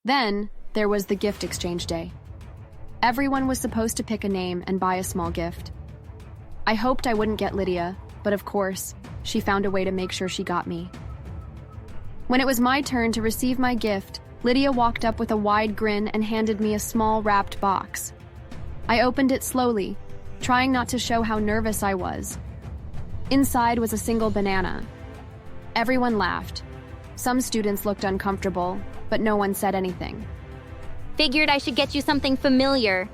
Then, there was the gift exchange day. Everyone was supposed to pick a name and buy a small gift. I hoped I wouldn't get Lydia, but of course, she found a way to make sure she got me. When it was my turn to receive my gift, Lydia walked up with a wide grin and handed me a small wrapped box. I opened it slowly, trying not to show how nervous I was. Inside was a single banana. Everyone laughed. Some students looked uncomfortable, but no one said anything. Figured I should get you something familiar.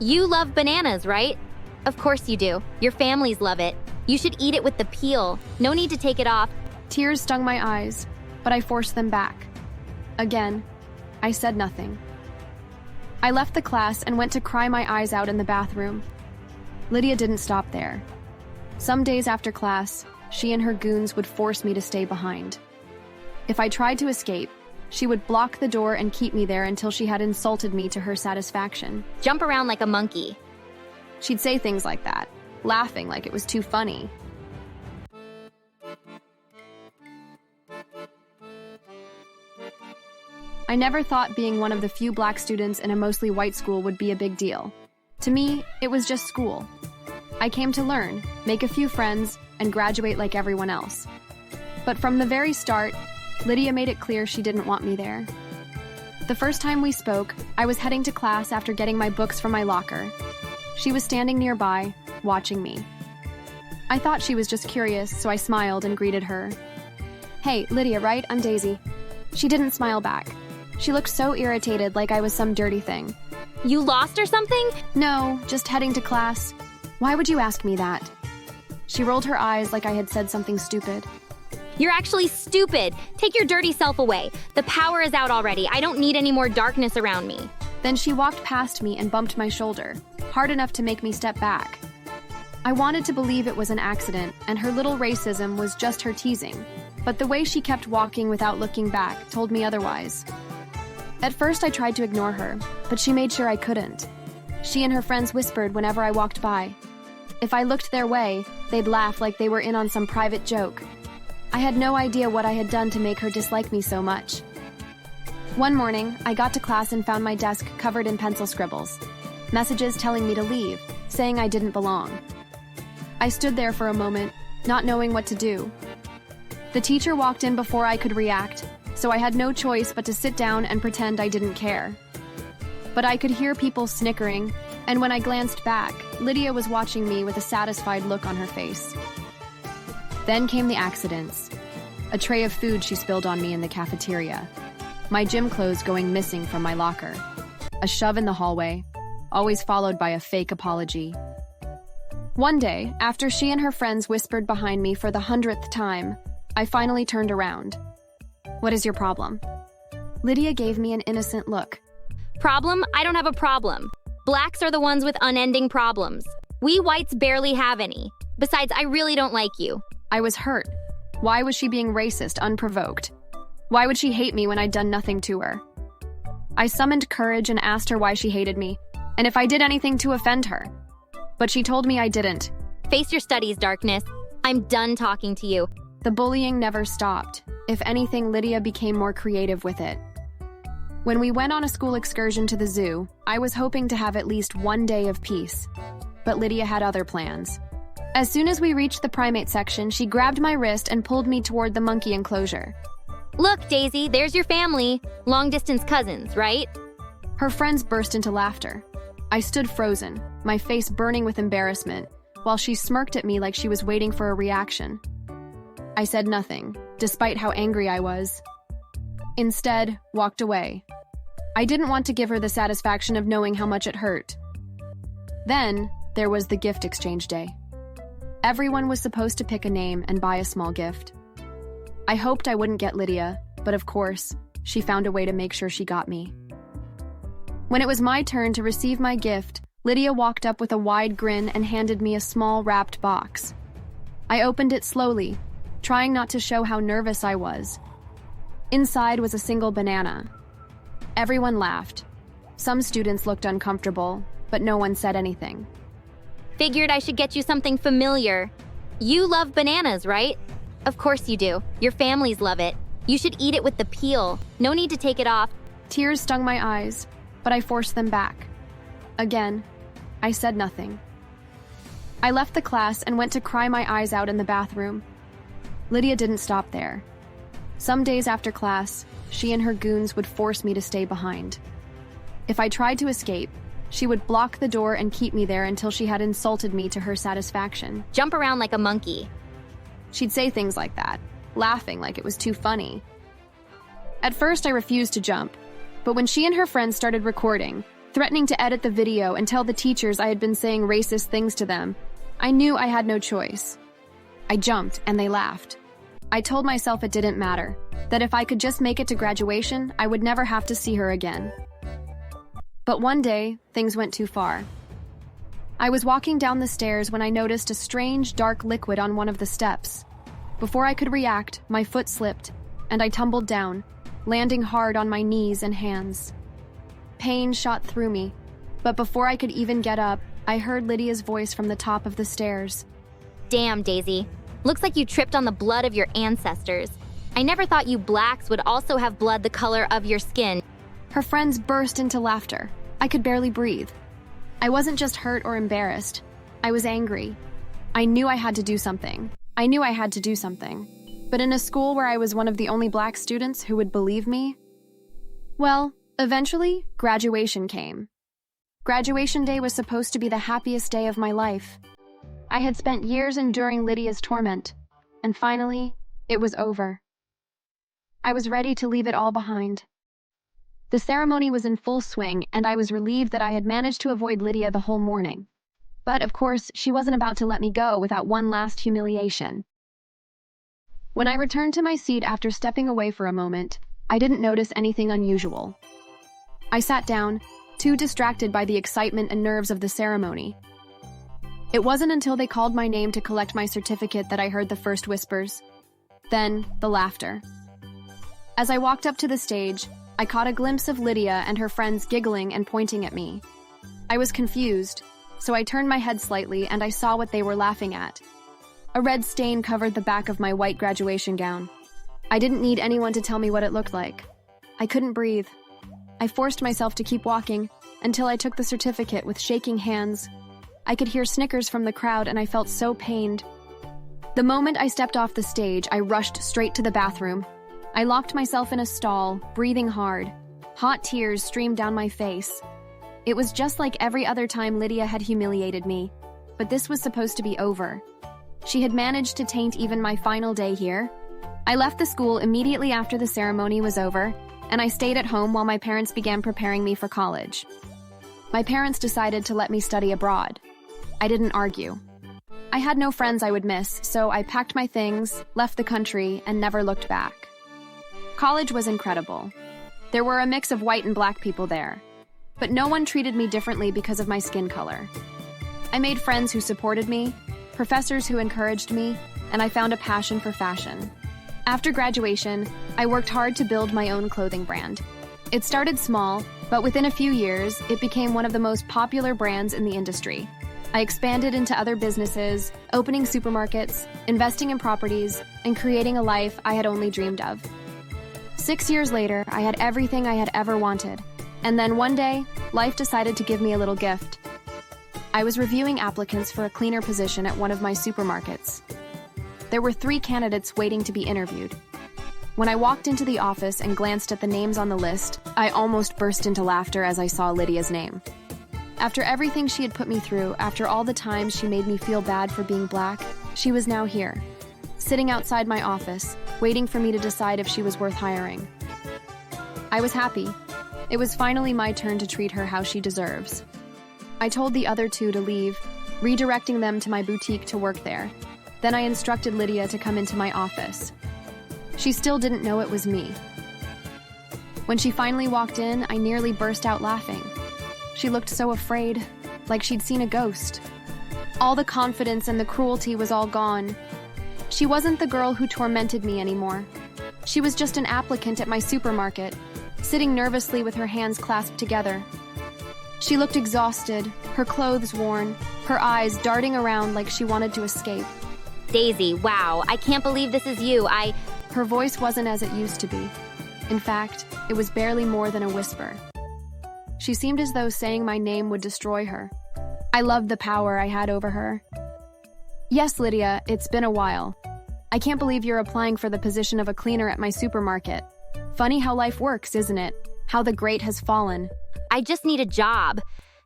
You love bananas, right? Of course you do. Your families love it. You should eat it with the peel. No need to take it off. Tears stung my eyes, but I forced them back. Again, I said nothing. I left the class and went to cry my eyes out in the bathroom. Lydia didn't stop there. Some days after class, she and her goons would force me to stay behind. If I tried to escape, she would block the door and keep me there until she had insulted me to her satisfaction. Jump around like a monkey. She'd say things like that, laughing like it was too funny. I never thought being one of the few black students in a mostly white school would be a big deal. To me, it was just school. I came to learn, make a few friends, and graduate like everyone else. But from the very start, Lydia made it clear she didn't want me there. The first time we spoke, I was heading to class after getting my books from my locker. She was standing nearby, watching me. I thought she was just curious, so I smiled and greeted her. "Hey, Lydia, right? I'm Daisy." She didn't smile back. She looked so irritated, like I was some dirty thing. You lost or something? No, just heading to class. Why would you ask me that? She rolled her eyes like I had said something stupid. You're actually stupid. Take your dirty self away. The power is out already. I don't need any more darkness around me. Then she walked past me and bumped my shoulder, hard enough to make me step back. I wanted to believe it was an accident, and her little racism was just her teasing, but the way she kept walking without looking back told me otherwise. At first I tried to ignore her, but she made sure I couldn't. She and her friends whispered whenever I walked by. If I looked their way, they'd laugh like they were in on some private joke. I had no idea what I had done to make her dislike me so much. One morning, I got to class and found my desk covered in pencil scribbles. Messages telling me to leave, saying I didn't belong. I stood there for a moment, not knowing what to do. The teacher walked in before I could react, so I had no choice but to sit down and pretend I didn't care. But I could hear people snickering, and when I glanced back, Lydia was watching me with a satisfied look on her face. Then came the accidents. A tray of food she spilled on me in the cafeteria. My gym clothes going missing from my locker. A shove in the hallway, always followed by a fake apology. One day, after she and her friends whispered behind me for the 100th time, I finally turned around. "What is your problem?" Lydia gave me an innocent look. Problem? I don't have a problem. Blacks are the ones with unending problems. We whites barely have any. Besides, I really don't like you. I was hurt. Why was she being racist, unprovoked? Why would she hate me when I'd done nothing to her? I summoned courage and asked her why she hated me, and if I did anything to offend her. But she told me I didn't. Face your studies, darkness. I'm done talking to you. The bullying never stopped. If anything, Lydia became more creative with it. When we went on a school excursion to the zoo, I was hoping to have at least one day of peace. But Lydia had other plans. As soon as we reached the primate section, she grabbed my wrist and pulled me toward the monkey enclosure. Look, Daisy, there's your family. Long-distance cousins, right? Her friends burst into laughter. I stood frozen, my face burning with embarrassment, while she smirked at me like she was waiting for a reaction. I said nothing, despite how angry I was. Instead, walked away. I didn't want to give her the satisfaction of knowing how much it hurt. Then, there was the gift exchange day. Everyone was supposed to pick a name and buy a small gift. I hoped I wouldn't get Lydia, but of course, she found a way to make sure she got me. When it was my turn to receive my gift, Lydia walked up with a wide grin and handed me a small wrapped box. I opened it slowly, trying not to show how nervous I was. Inside was a single banana. Everyone laughed. Some students looked uncomfortable, but no one said anything. Figured I should get you something familiar. You love bananas, right? Of course you do. Your families love it. You should eat it with the peel. No need to take it off. Tears stung my eyes, but I forced them back. Again, I said nothing. I left the class and went to cry my eyes out in the bathroom. Lydia didn't stop there. Some days after class, she and her goons would force me to stay behind. If I tried to escape, she would block the door and keep me there until she had insulted me to her satisfaction. Jump around like a monkey. She'd say things like that, laughing like it was too funny. At first, I refused to jump, but when she and her friends started recording, threatening to edit the video and tell the teachers I had been saying racist things to them, I knew I had no choice. I jumped, and they laughed. I told myself it didn't matter, that if I could just make it to graduation, I would never have to see her again. But one day, things went too far. I was walking down the stairs when I noticed a strange, dark liquid on one of the steps. Before I could react, my foot slipped, and I tumbled down, landing hard on my knees and hands. Pain shot through me, but before I could even get up, I heard Lydia's voice from the top of the stairs. Damn, Daisy. Looks like you tripped on the blood of your ancestors. I never thought you blacks would also have blood the color of your skin. Her friends burst into laughter. I could barely breathe. I wasn't just hurt or embarrassed. I was angry. I knew I had to do something. But in a school where I was one of the only black students who would believe me? Well, eventually, graduation came. Graduation day was supposed to be the happiest day of my life. I had spent years enduring Lydia's torment, and finally, it was over. I was ready to leave it all behind. The ceremony was in full swing, and I was relieved that I had managed to avoid Lydia the whole morning. But, of course, she wasn't about to let me go without one last humiliation. When I returned to my seat after stepping away for a moment, I didn't notice anything unusual. I sat down, too distracted by the excitement and nerves of the ceremony. It wasn't until they called my name to collect my certificate that I heard the first whispers. Then, the laughter. As I walked up to the stage, I caught a glimpse of Lydia and her friends giggling and pointing at me. I was confused, so I turned my head slightly and I saw what they were laughing at. A red stain covered the back of my white graduation gown. I didn't need anyone to tell me what it looked like. I couldn't breathe. I forced myself to keep walking until I took the certificate with shaking hands. I could hear snickers from the crowd and I felt so pained. The moment I stepped off the stage, I rushed straight to the bathroom. I locked myself in a stall, breathing hard. Hot tears streamed down my face. It was just like every other time Lydia had humiliated me, but this was supposed to be over. She had managed to taint even my final day here. I left the school immediately after the ceremony was over, and I stayed at home while my parents began preparing me for college. My parents decided to let me study abroad. I didn't argue. I had no friends I would miss, so I packed my things, left the country, and never looked back. College was incredible. There were a mix of white and black people there, but no one treated me differently because of my skin color. I made friends who supported me, professors who encouraged me, and I found a passion for fashion. After graduation, I worked hard to build my own clothing brand. It started small, but within a few years, it became one of the most popular brands in the industry. I expanded into other businesses, opening supermarkets, investing in properties, and creating a life I had only dreamed of. 6 years later, I had everything I had ever wanted. And then one day, life decided to give me a little gift. I was reviewing applicants for a cleaner position at one of my supermarkets. There were 3 candidates waiting to be interviewed. When I walked into the office and glanced at the names on the list, I almost burst into laughter as I saw Lydia's name. After everything she had put me through, after all the times she made me feel bad for being black, she was now here, sitting outside my office, waiting for me to decide if she was worth hiring. I was happy. It was finally my turn to treat her how she deserves. I told the other 2 to leave, redirecting them to my boutique to work there. Then I instructed Lydia to come into my office. She still didn't know it was me. When she finally walked in, I nearly burst out laughing. She looked so afraid, like she'd seen a ghost. All the confidence and the cruelty was all gone. She wasn't the girl who tormented me anymore. She was just an applicant at my supermarket, sitting nervously with her hands clasped together. She looked exhausted, her clothes worn, her eyes darting around like she wanted to escape. Daisy, wow, I can't believe this is you. Her voice wasn't as it used to be. In fact, it was barely more than a whisper. She seemed as though saying my name would destroy her. I loved the power I had over her. Yes, Lydia, it's been a while. I can't believe you're applying for the position of a cleaner at my supermarket. Funny how life works, isn't it? How the great has fallen. I just need a job.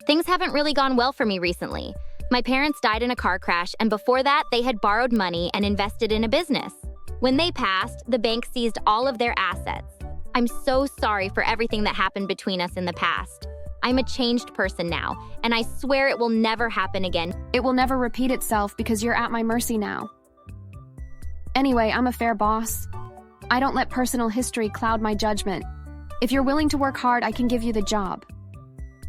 Things haven't really gone well for me recently. My parents died in a car crash, and before that, they had borrowed money and invested in a business. When they passed, the bank seized all of their assets. I'm so sorry for everything that happened between us in the past. I'm a changed person now, and I swear it will never happen again. It will never repeat itself because you're at my mercy now. Anyway, I'm a fair boss. I don't let personal history cloud my judgment. If you're willing to work hard, I can give you the job.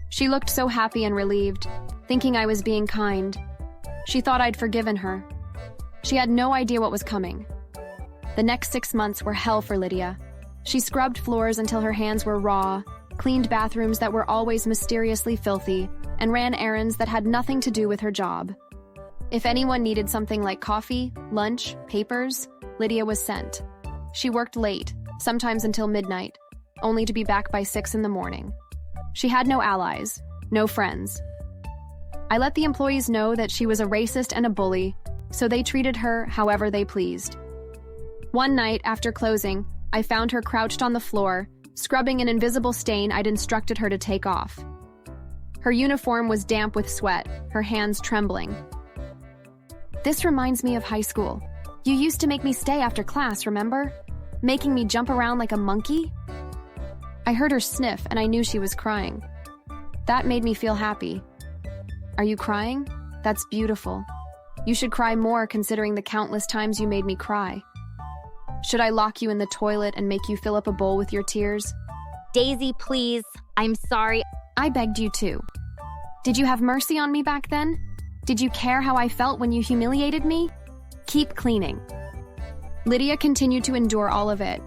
She looked so happy and relieved, thinking I was being kind. She thought I'd forgiven her. She had no idea what was coming. The next 6 months were hell for Lydia. She scrubbed floors until her hands were raw, cleaned bathrooms that were always mysteriously filthy, and ran errands that had nothing to do with her job. If anyone needed something like coffee, lunch, papers, Lydia was sent. She worked late, sometimes until midnight, only to be back by 6 in the morning. She had no allies, no friends. I let the employees know that she was a racist and a bully, so they treated her however they pleased. One night, after closing, I found her crouched on the floor, scrubbing an invisible stain I'd instructed her to take off. Her uniform was damp with sweat, her hands trembling. This reminds me of high school. You used to make me stay after class, remember? Making me jump around like a monkey? I heard her sniff and I knew she was crying. That made me feel happy. Are you crying? That's beautiful. You should cry more considering the countless times you made me cry. Should I lock you in the toilet and make you fill up a bowl with your tears? Daisy, please. I'm sorry. I begged you to. Did you have mercy on me back then? Did you care how I felt when you humiliated me? Keep cleaning. Lydia continued to endure all of it.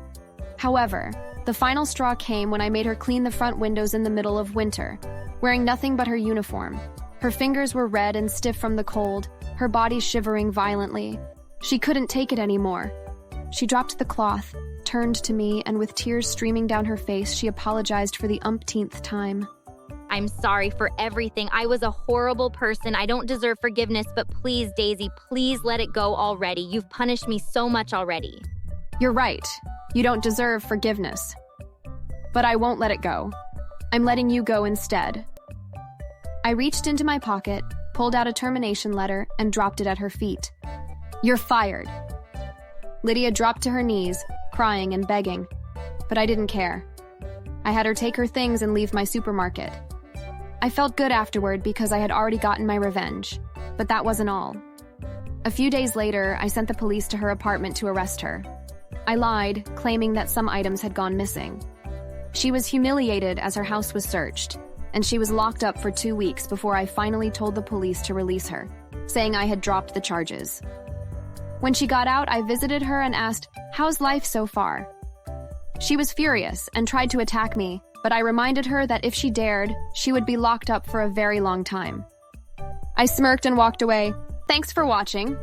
However, the final straw came when I made her clean the front windows in the middle of winter, wearing nothing but her uniform. Her fingers were red and stiff from the cold, her body shivering violently. She couldn't take it anymore. She dropped the cloth, turned to me, and with tears streaming down her face, she apologized for the umpteenth time. I'm sorry for everything. I was a horrible person. I don't deserve forgiveness, but please, Daisy, please let it go already. You've punished me so much already. You're right. You don't deserve forgiveness. But I won't let it go. I'm letting you go instead. I reached into my pocket, pulled out a termination letter, and dropped it at her feet. You're fired. Lydia dropped to her knees, crying and begging. But I didn't care. I had her take her things and leave my supermarket. I felt good afterward because I had already gotten my revenge. But that wasn't all. A few days later, I sent the police to her apartment to arrest her. I lied, claiming that some items had gone missing. She was humiliated as her house was searched, and she was locked up for 2 weeks before I finally told the police to release her, saying I had dropped the charges. When she got out, I visited her and asked, "How's life so far?" She was furious and tried to attack me, but I reminded her that if she dared, she would be locked up for a very long time. I smirked and walked away. Thanks for watching.